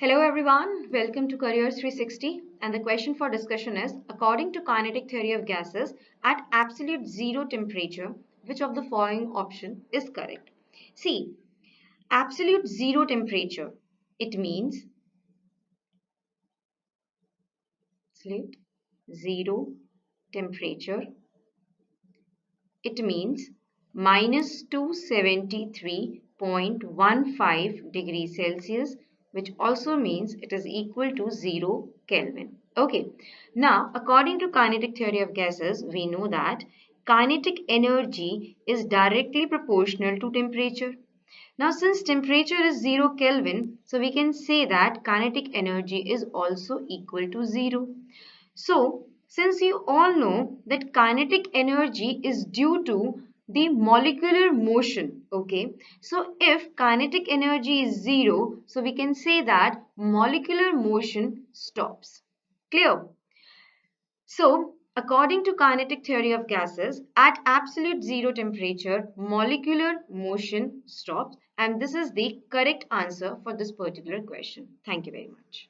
Hello everyone, welcome to Careers 360 and the question for discussion is according to kinetic theory of gases at absolute zero temperature, which of the following option is correct? See, absolute zero temperature, it means absolute zero temperature, it means minus 273.15 degrees Celsius, which also means it is equal to 0 Kelvin. Okay, now according to kinetic theory of gases, we know that kinetic energy is directly proportional to temperature. Now since temperature is 0 Kelvin, so we can say that kinetic energy is also equal to 0. So, since you all know that kinetic energy is due to the molecular motion, okay? So, if kinetic energy is 0, so we can say that molecular motion stops. Clear? So, according to kinetic theory of gases, at absolute zero temperature, molecular motion stops, and this is the correct answer for this particular question. Thank you very much.